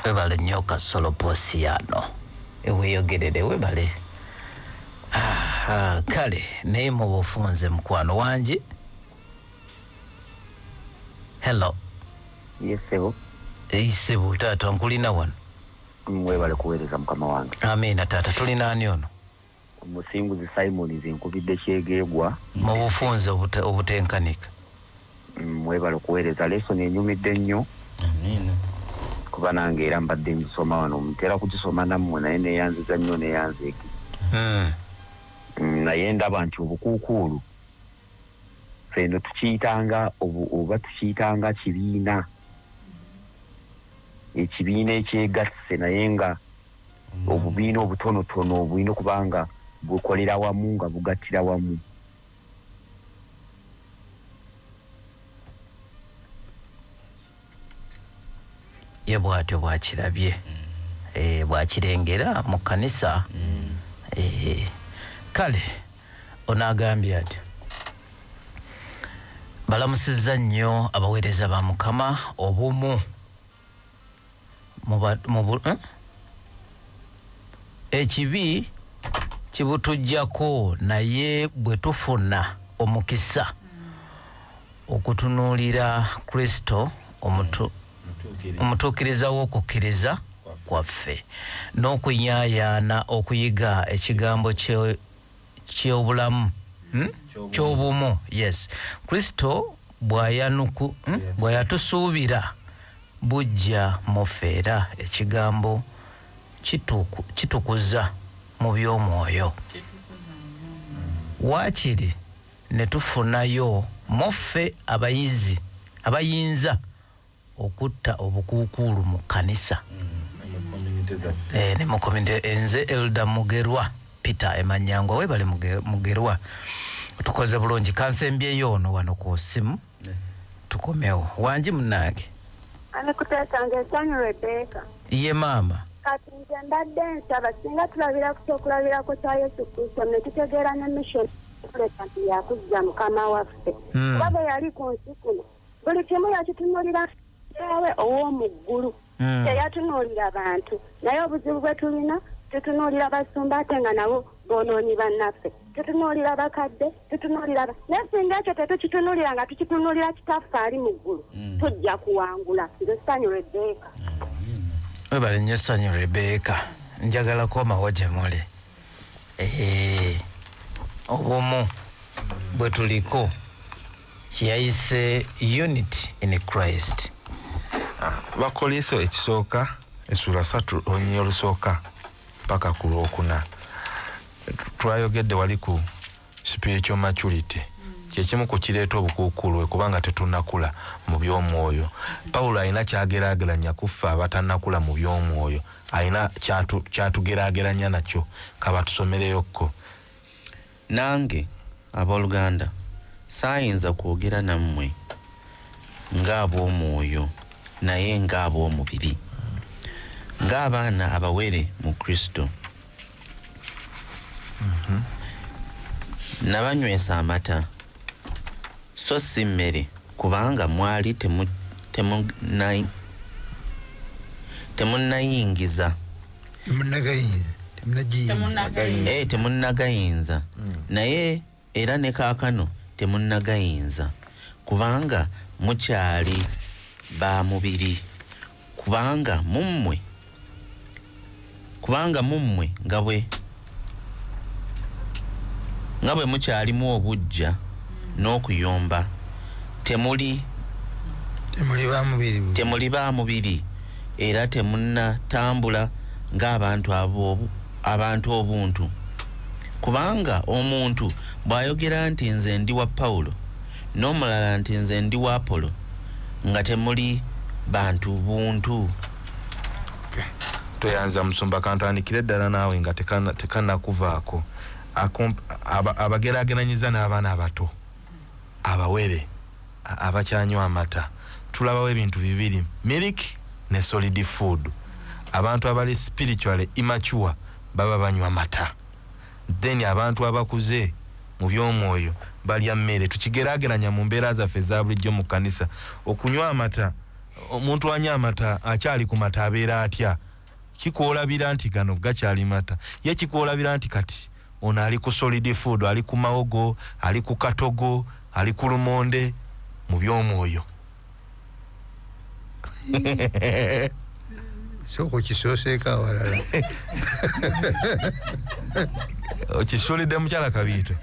Webale nnyo Kasolo Ponsiano eweeyogerere webale. Kale naye mu bufunze mukwano wangi. Hello. Yes, sebo. Sebo taata nkulina wano. Webale kuweereza Mukama wange. Amina taata tulina ani ono? Omusinguzi Simon nkubidde kyegeegwa. Mu bufunze obutenkanika. Webale kuweereza lesson enyumidde nnyo. Amina. Kuba nange era mbadde ngisoma wano mutera kugisoma nammwe naye neyanziza nnyo neyanzeeki. Naye ndaba nti obukuukuulu feno tukiyitanga oba tukiyitanga kibiina. Ekibiina ekyegasse naye nga obubiina obutonotono obulina okubanga bukolera wamu nga bugattira wamu. Ye bwatyo bwakirabye. Bwakirengera mu kkanisa. Kale onaagambye ati balamusizza nnyo abaweereza ba Mukama obumu ekibi kibutujjako naye bwe tufuna omukisa okutunuulira Kristo omutuukiriza w'okukkiriza kwaffe n'okuyaayaana okuyiga ekigambo ky'obulamu ky'obumu. Yes, Kristo bw'ayatusuubira bujja mufeera ekigambo kitukuza mu by'omwoyo. Waakiri ne tufunayo muffe abayinza okutta obukuukuulu mu kkanisa. Ne mu community enze Elda Mugerwa Peter Emanyango webale Mugerwa tukoze bulungi kansembyeyo ono wano ku simu. Tukomewo wangi munnange. Kuteesanga essanyu Rebecca. Ye maama. Kati nze mbadde nsaba singa tulabirako kya Yesu Kristo ne tutegeera ne mission nti yakuzza Mukama waffe. Kuba bwe yali ku nsi kuno buli kimu yakitunuulira yawe ow'omu ggulu. Teyatunuulira bantu naye obuzibu bwe tulina tutunuulira basumba ate nga nabo boonoonyi bannaffe. Tutunuulira bakadde tutunuulira naye singa ekyo tetukitunuulira nga tukitunuulira kitaffe ali mu ggulu tujja kuwangula. Nze ssanyu Rebecca. Webale nnyo ssanyu Rebecca. Njagala komawo gye muli. Obumu bwe tuliko kyeyayise unity in Christ. Bakoliso ekisooka essula 3 olunyiriri olusooka paka ku lwokuna. Twayogedde wali ku spiritual maturity. Kyekimu ku kireeta obukuukulu kubanga tetunnakula mu by'omwoyo. Pawulo alina kyageraageranya kuffe abatannakula mu by'omwoyo. Alina kyatugeraageranya nakyo kabatusomereyokko. Nange abooluganda saayinza kwogera nammwe ng'ab'omwoyo naye ng'ab'omubiri, ng'abaana abawere mu Kristo. nabanywesa amata so si mmere kubanga mwali temunnayingiza temunnagayinza naye era ne kaakano temunnagayinza kubanga mukyali ba mubiri kubanga mummwe nga bwe mukyalimu obujja n'okuyomba temuli ba mubiri era temunnatambula ng'abantu obuntu kubanga omuntu bw'ayogera nti nze ndi wa Pawulo n'omulala nti nze ndi wa Apolo nga temuli bantu buntu. Toyanza musumba kantandikire ddala naawe nga tekannakuvaako abageraageranyiza n'abaana abato abawere abakyanywa amata tulabawo ebintu bibiri milk ne solid food. Abantu abali spiritually immature baba banywa mata, then abantu abakuze mu by'omwoyo balya mmere. Tukigeraageranya mu mbeera zaffe za bulijjo mu kanisa okunywa amata. Omuntu anywa amata akyali ku mata abeera atya? Kikwolabira nti gano gakyali mata, ye kikwolabira nti kati ono ali ku solid food, ali ku mawogo, ali ku katogo, ali ku lumonde mu by'omwoyo. Soko kisoseeka walala. Okisolidde mukyala Kabiito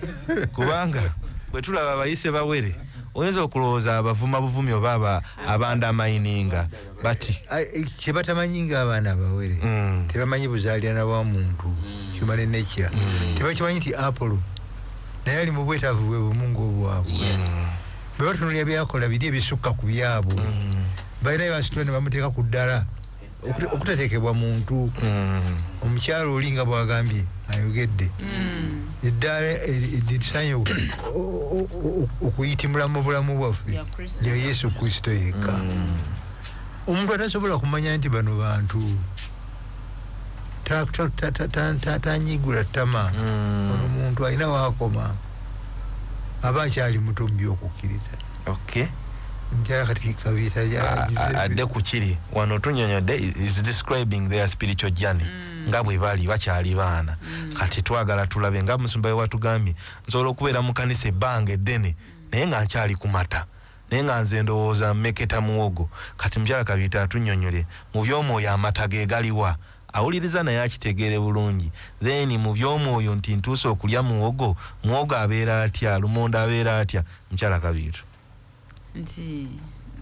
kubanga bwe tulaba abayise bawere oyinza okulowooza abavuma buvumi oba abanda mayininga bati kye batamanyinga abaana abawere tebamanyi buzaalirana bwa muntu human nature. Tebakimanyi nti Apollo naye ali mu bwetaavu bwe bumu ng'obwabwe. Bwe batunulira byakola biri ebisukka ku byabwe balinayo basitula ne bamuteeka ku ddala okutateekebwa muntu. Omukyalo oli nga bw'agambye ayogedde eddala erisaanye okuyitimula mu bulamu bwaffe lya Yesu Kristo yekka. Omuntu atasobola kumanya nti bano bantu tanyigula ttama. Ono muntu alina waakoma aba akyali muto mu by'okukkiriza. Mjara kati Kabiito adde ku kiri wano tunyonyodde is describing their spiritual journey nga bwe bali bakyali baana. Kati twagala tulabe nga musumba we watugambye nsobola okubeera mu kanisa ebbanga eddene naye nga nkyali ku mata, naye nga nze ndowooza mmeketa muwogo. Kati mukyala Kabiito atunyonyole mu by'omwoyo amata ge galiwa, awuliriza naye akitegeere bulungi. Then mu by'omwoyo nti ntuuse okulya muwogo abeera atya, lumonde abeera atya. Mukyala Kabiito nti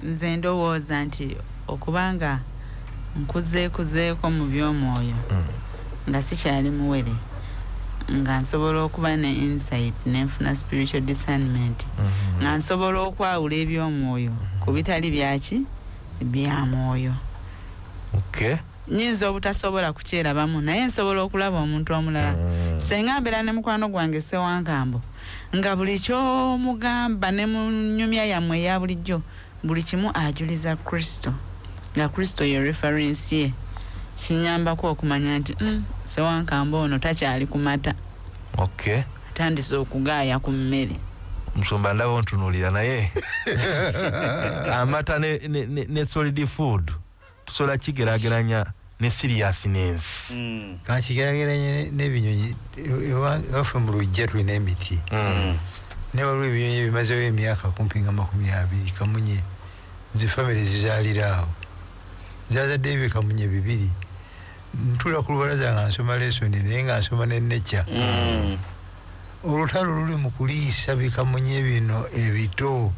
nze ndowooza nti okubanga nkuzeeko mu by'omwoyo nga sikyali muwere nga nsobola okuba ne insight nenfuna spiritual discernment nga nsobola okwawula eby'omwoyo ku bitali byaki bya mwoyo. Nyinza obutasobola kukyerabamu naye nsobola okulaba omuntu omulala. Senga mbeera ne mukwano gwange Ssewankambo nga buli ky'omugamba ne mu nnyumya yammwe eya bulijjo buli kimu ajuliza Kristo nga Kristo ye reference ye, kinyambako okumanya nti Ssewankambo ono takyali ku mata. Atandise okugaaya ku mmere. Musumba ndaba ontunuulira naye amata ne solid food tusobola kigeraageranya ne seriousness. Kankigeraageranya n'ebinyonyi ewaffe mu Lujja tulina emiti naye waliwo ebinyonyi ebimazewo emyaka kumpi nga 20 kamunye zifamire zizaalira awo zazaddeyo bikamunye 2. Ntula ku lubalaza nga nsoma lesoni naye nga nsoma ne nature. Olutalo luli mu kuliisa bikamunye bino ebito.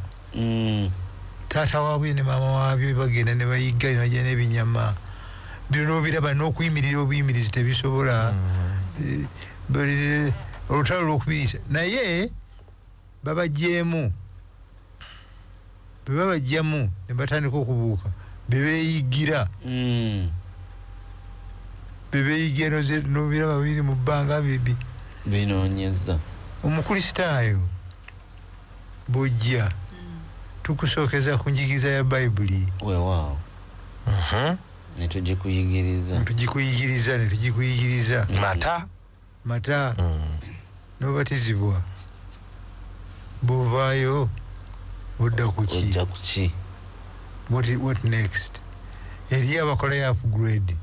Taata waabwe ne maama waabyo bagenda ne bayigga ne bajja n'ebinyama bino biraba n'okuyimirira obuyimirizi tebisobola. Olutalo lw'okubiriisa naye babajjeemu bwe babajjamu ne batandika okubuuka bebeeyigira n'obiraba biri mu bbanga bibi binoonyeza. Omukristaayo bw'ojja tukusookeza ku njigiriza ya Bayibuli weewaawo ne tugikuyigiriza mata mata n'obatizibwa buvaayo odda kuki ojja kuki what next eri abakola ya upgrade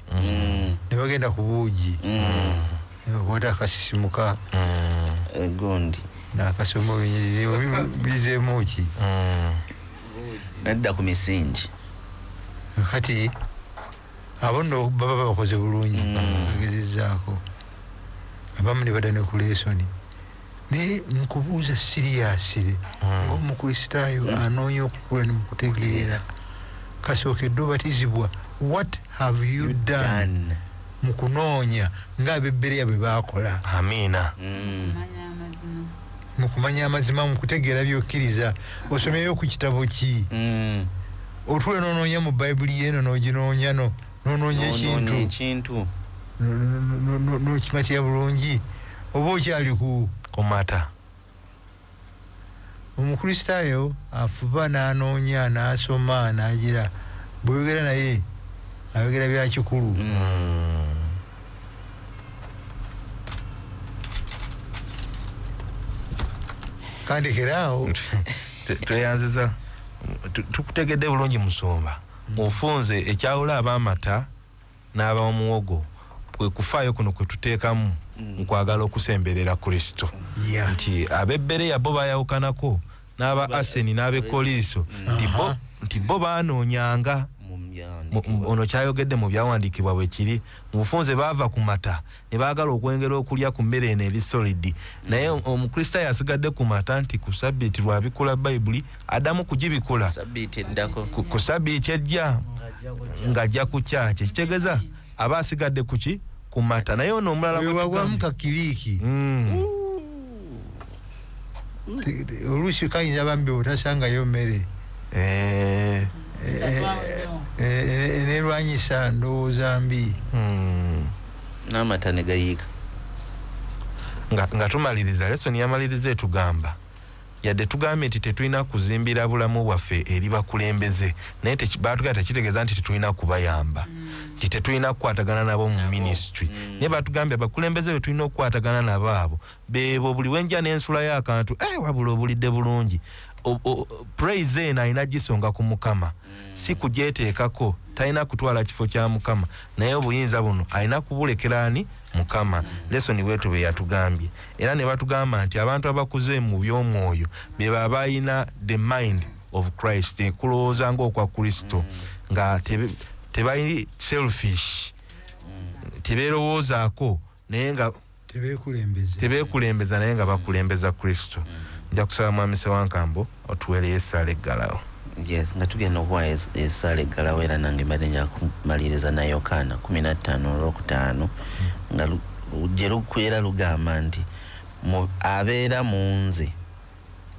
ne bagenda ku buugi ne bakwata akasisimuka egondi n'akasomo binyirire bizeemu ki nadda ku misingi kati abo nno baba bakoze bulungi bagezezzaako abamu ne badda ne ku lesoni naye nkubuuza siriyasire ng'omukristaayo anoonya okukula ne mukutegeera kasookedde obatizibwa what have you done mu kunoonya ng'abebbereya bwe baakola amiina mu kumanya amazima mu kutegeera byokkiriza osomyeyo ku kitabo ki otule n'onoonya mu bayibuli yeeno n'oginoonya n'onoonya ekintu n'okimatya bulungi oba okyali kumata omukristaayo afuba n'anoonya n'asoma n'agira bweyogera naye ayogera bya kikulu kandekeraawo tweyanziza tukutegedde bulungi musumba ofunze ekyawula ab'amata n'abamuwogo kwe kufaayo kuno kwe tuteekamu nkwagala okusemberera Kristo nti abebbereya bo bayawukanako n'aba Aseni n'abekoliiso nti bo baanoonyanga ono kyayogedde mu byawandiikibwa bwe kiri mu bufunze baava ku mata ne baagala okwengera okulya ku mmere eno eri solidi naye omukristaayo asigadde ku mata nti ku sabbiiti lwabikula bayibuli addamu kugibikula ku sabbiiti ejja ng'ajja ku kyaki kitegeeza aba asigadde kuki ku mata naye ono omulala webagwamu kakiriiki oluusi kayinza bambi otasangayo mmere nerwanyisa ndowooza mbi n'amata ne gayiika nga tumaliriza lesoni yamaliriza etugamba yadde tugambye nti tetulina kuzimbira bulamu bwaffe eri bakulembeze naye batugamba tekitegeeza nti tetulina kubayamba nti tetulina kukwatagana nabo mu ministry naye batugambye abakulembeze be tulina okukwatagana nabo abo bebo buli wenja n'ensula y'akantu wabula obulidde bulungi praise eno alina gisonga ku Mukama si kugyeteekako talina kutwala kifo kya Mukama naye obuyinza buno alina kubulekeraani Mukama lesoni bwetu bwe yatugambye era ne batugamba nti abantu abakuze mu by'omwoyo be baba balina the mind of Christ kulowooza ng'okwa Kristo nga tebali selfish tebeerowoozaako naye nga tebeekulembeza naye nga bakulembeza Kristo nja kusaba mwami Ssewankambo otuweereyo essaala eggalawo yes nga tugenda okuwa essaala eggalawo era nange mbadde nja kumaliriza na Yokaana 15:5 nga gye lukwera lugamba nti abeera mu nze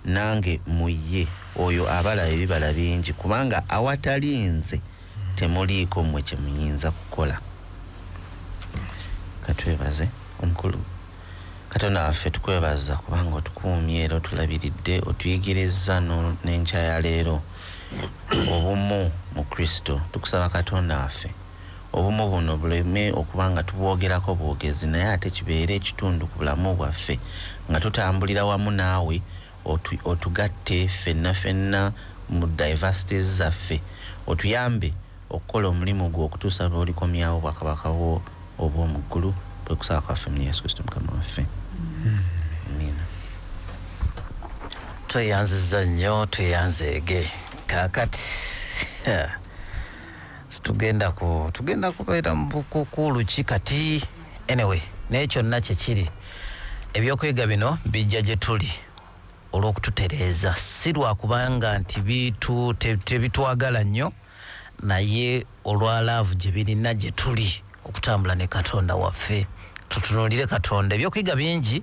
nange mu ye oyo abalaba ebibala bingi kubanga awatali nze temuliiko mmwe kye muyinza kukola katwebaze omukulu Katonda waffe tukwebaza kubanga otukuumye era otulabiridde otuyigiriza n'enkya ya leero obumu mu Kristo tukusaba Katonda waffe obumu buno buleme okubanga tubwogerako bwogezi naye ate kibeere ekitundu ku bulamu bwaffe nga tutambulira wamu naawe otugatte ffenna mu diversities zaffe otuyambe okukola omulimu gwo okutuusa lw'olikomyawo bwakabaka bwo obw'omu ggulu bwe kusaba kwaffe mu Yesu Kristo Mukama waffe amina tweyanziza nnyo tweyanzeege kaakati tugenda kubeera mu bukuukulu ki kati anyway naye kyonna kyekiri ebyokuyiga bino bijja gye tuli olw'okututereeza si lwakubanga nti tebitwagala nnyo naye olwa laavu gye birina gye tuli okutambula ne Katonda waffe tutunuulire Katonda ebyokuyiga bingi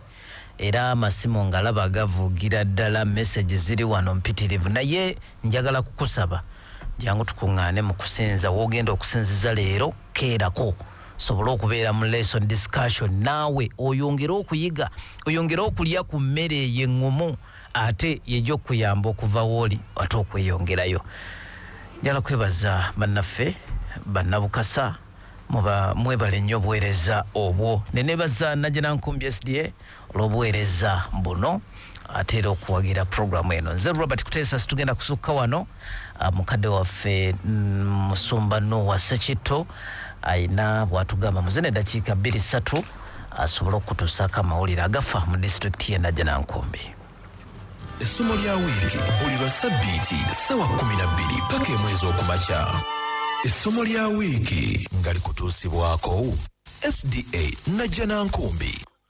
era amasimu ngalaba gavugira ddala message ziri wano mpitirivu naye njagala kukusaba jangu tukuŋŋaane mu kusinza wogenda okusinziza leero keerako sobole okubeera mu lesson discussion naawe oyongere okuyiga oyongere okulya ku mmere ey'eŋŋumu ate yegy'okuyamba okuva wooli ate okweyongerayo njala kwebaza bannaffe bannabukasa mwebale nnyo obuweereza obwo nenebaza Najjanankumbi SDA olw'obuweereza buno atera okuwagira programu eno. Nze Robert Kutesa situgenda kusukka wano mukadde waffe Musumba Noah Sekito ayina bwatugamba muzene dakiika 2-3 asobola okutusaako amawulire agafa mu disitulikiti y'e Najjanankumbi. Essomo lya wiiki buli lwa Ssabbiiti ssawa 12 paka emwezi okumakya. Essomo lya wiiki nga likutuusibwako SDA Najjanankumbi.